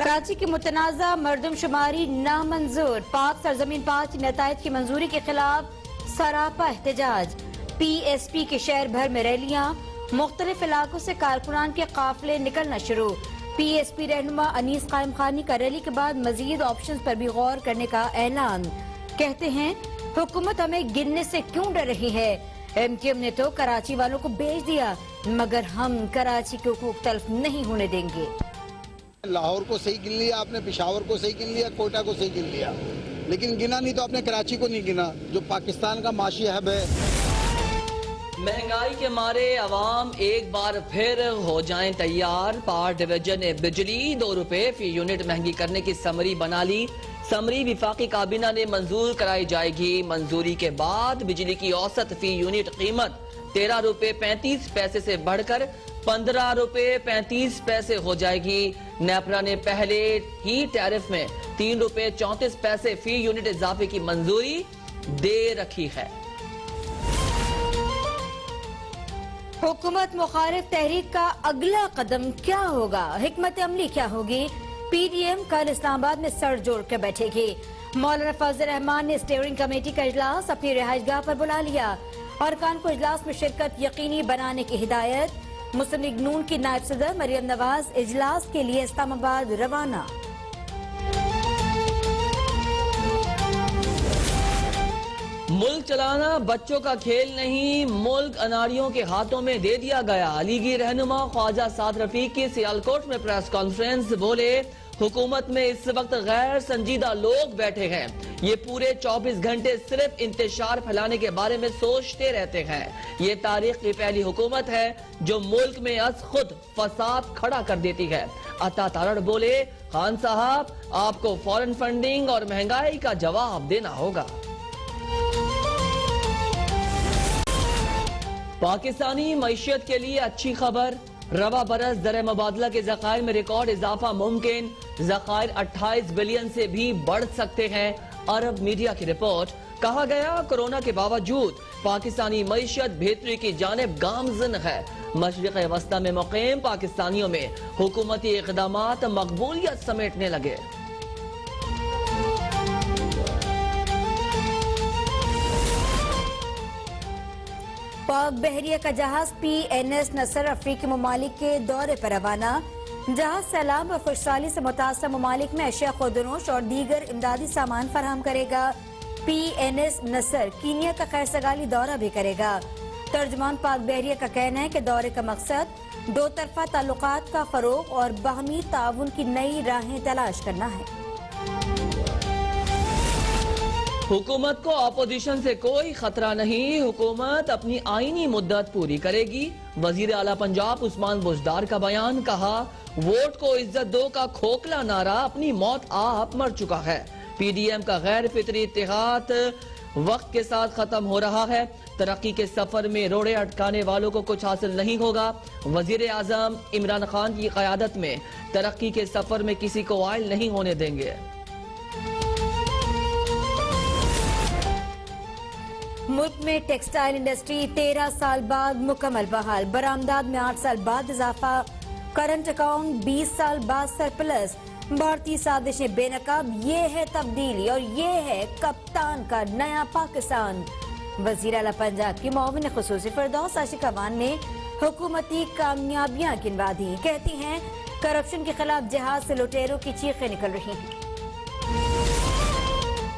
कराची की मुतनाज़ा मरदमशुमारी नामंजूर। पाक सरजमीन 5 नताइज की मंजूरी के खिलाफ सरापा एहतजाज। PSP के शहर भर में रैलियां, मुख्तलिफ इलाकों से कारकुनान के काफिले निकलना शुरू। PSP रहनुमा अनीस कायम खानी का रैली के बाद मजीद ऑप्शन पर भी गौर करने का ऐलान। कहते हैं हुकूमत हमें गिनने से क्यों डर रही है। MQM ने तो कराची वालों को भेज दिया, मगर हम कराची के हुकूक तल्फ नहीं होने देंगे। लाहौर को सही गिन लिया आपने, पेशावर को सही गिन लिया, कोयटा को सही गिन लिया, लेकिन गिना नहीं तो आपने कराची को नहीं गिना, जो पाकिस्तान का माशी हब है। महंगाई के मारे अवाम एक बार फिर हो जाएं तैयार। पावर डिवीजन ने बिजली 2 रुपए फी यूनिट महंगी करने की समरी बना ली। समरी विफाकी काबीना ने मंजूर कराई जाएगी। मंजूरी के बाद बिजली की औसत फी यूनिट कीमत 13 रुपए 35 पैसे से बढ़कर 15 रुपए 35 पैसे हो जाएगी। नेपरा ने पहले ही टैरिफ में 3 रुपए 34 पैसे फी यूनिट इजाफे की मंजूरी दे रखी है। हुकूमत मुखालिफ तहरीक का अगला कदम क्या होगा, हिकमत अमली क्या होगी। PDM कल इस्लामाबाद में सर जोड़ कर बैठेगी। मौलाना फजल रहमान ने स्टीयरिंग कमेटी का इजलास अपनी रिहाइशगाह पर बुला लिया। अरकान को इजलास में शिरकत यकीनी बनाने की हिदायत। मुस्लिम लीग नून की नायब सदर मरियम नवाज इजलास के लिए इस्लामाबाद रवाना। मुल्क चलाना बच्चों का खेल नहीं, मुल्क अनाड़ियों के हाथों में दे दिया गया। लीगी रहनुमा ख्वाजा साद रफीक की सियालकोट में प्रेस कॉन्फ्रेंस। बोले हुकूमत में इस वक्त गैर संजीदा लोग बैठे हैं। ये पूरे 24 घंटे सिर्फ इंतशार फैलाने के बारे में सोचते रहते हैं। ये तारीख की पहली हुकूमत है जो मुल्क में अज खुद फसाद खड़ा कर देती है। अता तारड़ बोले खान साहब आपको फॉरेन फंडिंग और महंगाई का जवाब देना होगा। पाकिस्तानी मईशत के लिए अच्छी खबर। रवा बरस दर मुबादला के ज़खायर में रिकॉर्ड इजाफा मुमकिन। ज़खायर 28 बिलियन से भी बढ़ सकते हैं। अरब मीडिया की रिपोर्ट। कहा गया कोरोना के बावजूद पाकिस्तानी मईशत बेहतरी की जानिब गामजन है। मशरिक़ वस्ता में मुक़ीम पाकिस्तानियों में हुकूमती इक़दामात मकबूलियत समेटने लगे। पाक बहरिया का जहाज PNS नसर अफ्रीकी ममालिक के दौरे पर रवाना। जहाज सैलाब और खुशहाली से मुतासर ममालिक में अशिया खुदनोश और दीगर इमदादी सामान फराहम करेगा। PNS नसर कीनिया का खैरसगाली दौरा भी करेगा। तर्जुमान पाक बहरिया का कहना है कि दौरे का मकसद 2 तरफा ताल्लुकात का फरोग और बाहमी ताउन की नई राहें तलाश करना है। हुकूमत को अपोजिशन से कोई खतरा नहीं, हुकूमत अपनी आईनी मुद्दत पूरी करेगी। वजीर आला पंजाब उस्मान बुजदार का बयान। कहा वोट को इज्जत दो का खोखला नारा अपनी मौत आप मर चुका है। PDM का गैर फितरी इत्तेहाद वक्त के साथ खत्म हो रहा है। तरक्की के सफर में रोड़े अटकाने वालों को कुछ हासिल नहीं होगा। वजीर आजम इमरान खान की क़यादत में तरक्की के सफर में किसी को आयल नहीं होने देंगे। मुल्क में टेक्सटाइल इंडस्ट्री 13 साल बाद मुकम्मल बहाल। बरामदात में 8 साल बाद इजाफा। करंट अकाउंट 20 साल बाद सरप्लस। भारतीय साजिशें बेनकाब, ये है तब्दीली और ये है कप्तान का नया पाकिस्तान। वजीर आला पंजाब की मुआविन खुसूसी फिरदौस आशिक अमान ने हुकूमती कामयाबियां गिनवा दी। कहती हैं करप्शन के खिलाफ जहाज से लुटेरों की चीखें निकल रही हैं।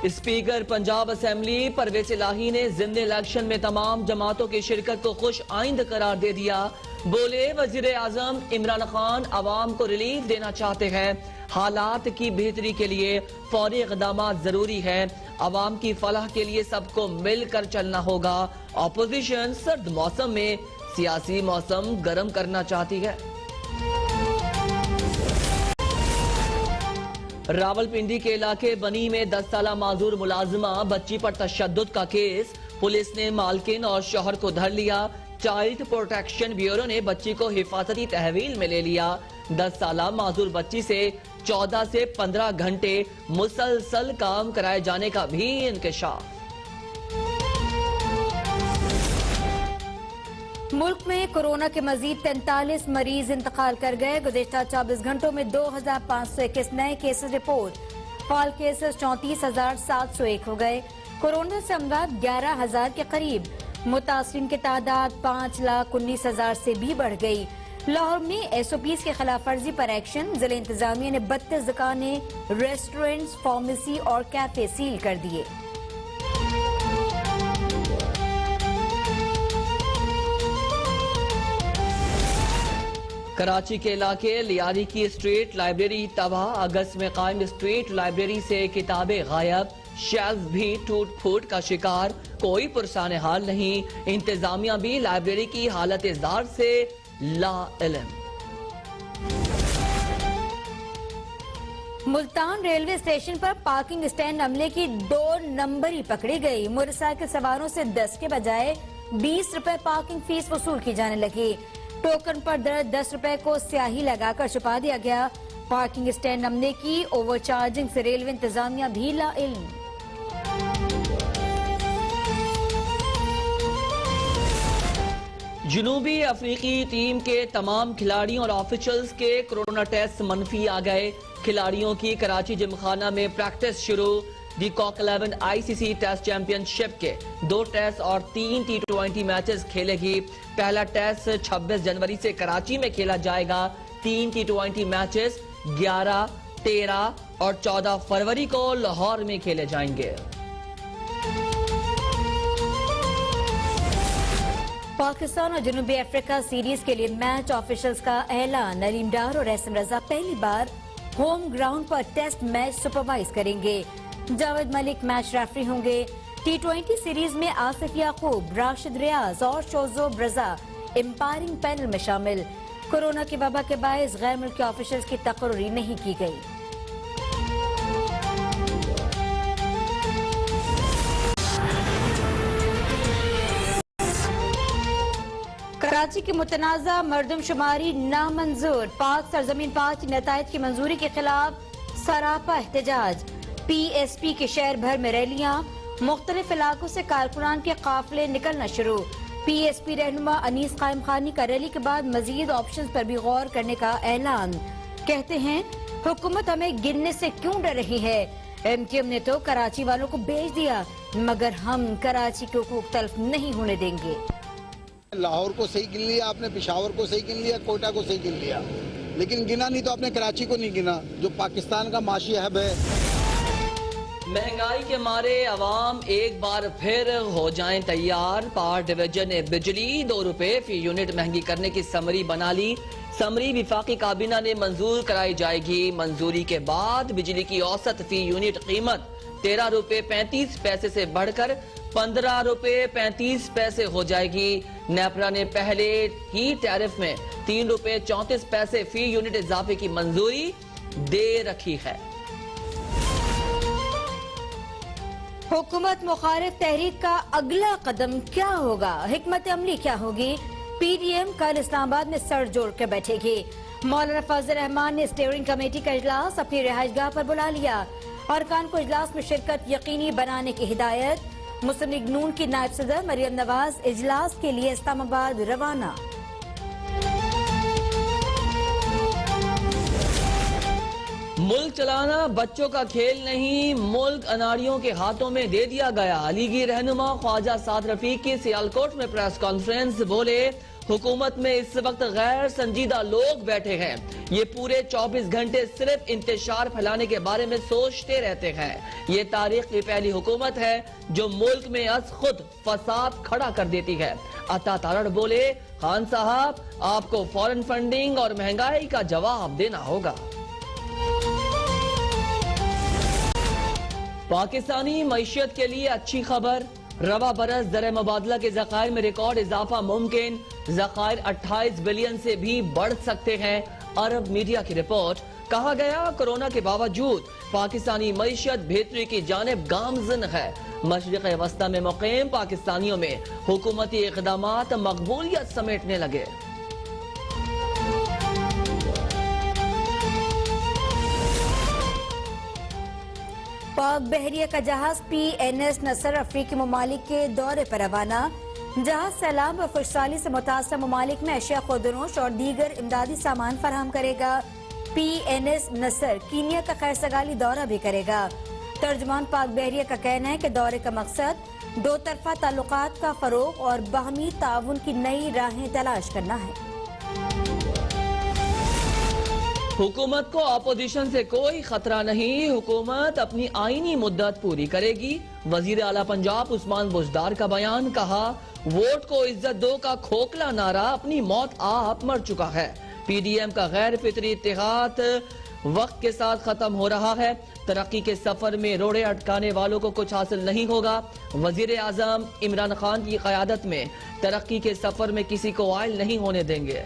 स्पीकर पंजाब असेंबली परवेज इलाही ने जिंदे इलेक्शन में तमाम जमातों की शिरकत को खुश आइंद करार दे दिया। बोले वजीर आजम इमरान खान अवाम को रिलीफ देना चाहते हैं। हालात की बेहतरी के लिए फौरी इक़दामात जरूरी है। अवाम की फलाह के लिए सबको मिलकर चलना होगा। अपोजिशन सर्द मौसम में सियासी मौसम गर्म करना चाहती है। रावलपिंडी के इलाके बनी में 10 साला माजूर मुलाजिमा बच्ची पर तशद्दुद का केस। पुलिस ने मालकिन और शौहर को धर लिया। चाइल्ड प्रोटेक्शन ब्यूरो ने बच्ची को हिफाजती तहवील में ले लिया। 10 साला माजूर बच्ची से 14 से 15 घंटे मुसलसल काम कराए जाने का भी इंकशाफ। मुल्क में कोरोना के मजीद 43 मरीज इंतकाल कर गए। गुज़िश्ता 24 घंटों में 2521 नए केसेस रिपोर्ट। फाल केसेस 34,701 हो गए। कोरोना से अमवात 11,000 के करीब। मुतासरीन की तादाद 5,19,000 से भी बढ़ गई। लाहौर में SOPs के खिलाफ वर्जी पर एक्शन। जिला इंतजामिया ने 32 दुकानें, रेस्टोरेंट्स, फार्मेसी और कैफे सील कर दिए। कराची के इलाके लियारी की स्ट्रीट लाइब्रेरी तबाह। अगस्त में कायम स्ट्रीट लाइब्रेरी से किताबें गायब, शेल्फ भी टूट फूट का शिकार। कोई पुरसाने हाल नहीं। इंतजामिया भी लाइब्रेरी की हालत जार से लाइल्म। मुल्तान रेलवे स्टेशन पर पार्किंग स्टैंड अमले की 2 नंबरी पकड़ी गई। मोटरसाइकिल सवारों से 10 के बजाय 20 रुपए पार्किंग फीस वसूल की जाने लगी। टोकन पर दर्ज 10 रुपए को स्याही लगाकर छुपा दिया गया। पार्किंग स्टैंड अमले की ओवरचार्जिंग से रेलवे इंतजामिया भी लाइल्म। जनूबी अफ्रीकी टीम के तमाम खिलाड़ियों और ऑफिशियल्स के कोरोना टेस्ट मनफी आ गए। खिलाड़ियों की कराची जिमखाना में प्रैक्टिस शुरू। दी कॉक 11 ICC टेस्ट चैंपियनशिप के 2 टेस्ट और 3 T20 मैचेस खेलेगी। पहला टेस्ट 26 जनवरी से कराची में खेला जाएगा। 3 T20 मैचेस 11, 13 और 14 फरवरी को लाहौर में खेले जाएंगे। पाकिस्तान और जनूबी अफ्रीका सीरीज के लिए मैच ऑफिशियल्स का ऐलान। नलीम डार और एहसन रजा पहली बार होम ग्राउंड पर टेस्ट मैच सुपरवाइज करेंगे। जावेद मलिक मैच रेफरी होंगे। T20 सीरीज में आसिफ याकूब, राशिद रियाज और शोजोब रजा एम्पायरिंग पैनल में शामिल। कोरोना की वबा के बायस गैर मुल्की ऑफिशियल्स की तकर्री नहीं की गई। कराची की मुतनाज़ा मरदमशुमारी नामंजूर। पाक सरजमीन 5 नतायज की मंजूरी के खिलाफ सरापा एहतजाज। PSP के शहर भर में रैलियां। मुख्तलिफ इलाकों से कारकुनान के काफिले निकलना शुरू। PSP रहनुमा अनीस कायम खानी का रैली के बाद मजीद ऑप्शन पर भी गौर करने का ऐलान। कहते हैं हुकूमत हमें गिनने से क्यों डर रही है। MQM ने तो कराची वालों को भेज दिया, मगर हम कराची के हुकूक तल्फ नहीं होने देंगे। लाहौर को सही गिन लिया आपने, पेशावर को सही गिन लिया, कोयटा को सही गिन लिया, लेकिन गिना नहीं तो आपने कराची को नहीं गिना, जो पाकिस्तान का माशी हब है। महंगाई के मारे अवाम एक बार फिर हो जाएं तैयार। पावर डिवीजन ने बिजली 2 रुपए फी यूनिट महंगी करने की समरी बना ली। समरी विफाकी काबीना ने मंजूर कराई जाएगी। मंजूरी के बाद बिजली की औसत फी यूनिट कीमत 13 रुपए 35 पैसे से बढ़कर 15 रुपए 35 पैसे हो जाएगी। नेपरा ने पहले ही टैरिफ में 3 रुपए 34 पैसे फी यूनिट इजाफे की मंजूरी दे रखी है। हुकूमत मुखालिफ तहरीक का अगला कदम क्या होगा, हिकमत अमली क्या होगी। PDM कल इस्लामाबाद में सर जोड़ कर बैठेगी। मौलाना फजल रहमान ने स्टीयरिंग कमेटी का इजलास अपनी रिहाइशगाह पर बुला लिया। अरकान को इजलास में शिरकत यकीनी बनाने की हिदायत। मुस्लिम लीग नून की नायब सदर मरियम नवाज इजलास के लिए इस्लामाबाद रवाना। मुल्क चलाना बच्चों का खेल नहीं, मुल्क अनाड़ियों के हाथों में दे दिया गया। अलीगी रहनुमा ख्वाजा साद रफीक की सियालकोट में प्रेस कॉन्फ्रेंस। बोले हुकूमत में इस वक्त गैर संजीदा लोग बैठे हैं। ये पूरे 24 घंटे सिर्फ इंतशार फैलाने के बारे में सोचते रहते हैं। ये तारीख की पहली हुकूमत है जो मुल्क में अज खुद फसाद खड़ा कर देती है। अता तारड़ बोले खान साहब आपको फॉरेन फंडिंग और महंगाई का जवाब देना होगा। पाकिस्तानी मईशत के लिए अच्छी खबर। रवा बरस दर मुबादला के ज़खायर में रिकॉर्ड इजाफा मुमकिन। ज़खायर 28 बिलियन से भी बढ़ सकते हैं। अरब मीडिया की रिपोर्ट। कहा गया कोरोना के बावजूद पाकिस्तानी मईशत बेहतरी की जानिब गामजन है। मशरिक़ वस्ता में मुक़ीम पाकिस्तानियों में हुकूमती इक़दामात मकबूलियत समेटने लगे। पाक बहरिया का जहाज PNS नसर अफ्रीकी ममालिक के दौरे पर रवाना। जहाज सैलाब व खुशहाली से मुतासर ममालिक में अशिया खुदरोश और दीगर इमदादी सामान फराहम करेगा। PNS नसर कीनिया का खैरसगाली दौरा भी करेगा। तर्जुमान पाक बहरिया का कहना है कि दौरे का मकसद दो तरफा ताल्लुकात का फरोग और बाहमी ताउन की नई राहें तलाश करना है। हुकूमत को अपोजिशन से कोई खतरा नहीं, हुकूमत अपनी आईनी मुद्दत पूरी करेगी। वजीर आला पंजाब उस्मान बुजदार का बयान, कहा वोट को इज्जत दो का खोखला नारा अपनी मौत आप मर चुका है। PDM का गैर फितरी इत्तेहाद वक्त के साथ खत्म हो रहा है। तरक्की के सफर में रोड़े अटकाने वालों को कुछ हासिल नहीं होगा। वजीर आजम इमरान खान की क़यादत में तरक्की के सफर में किसी को आयल नहीं होने देंगे।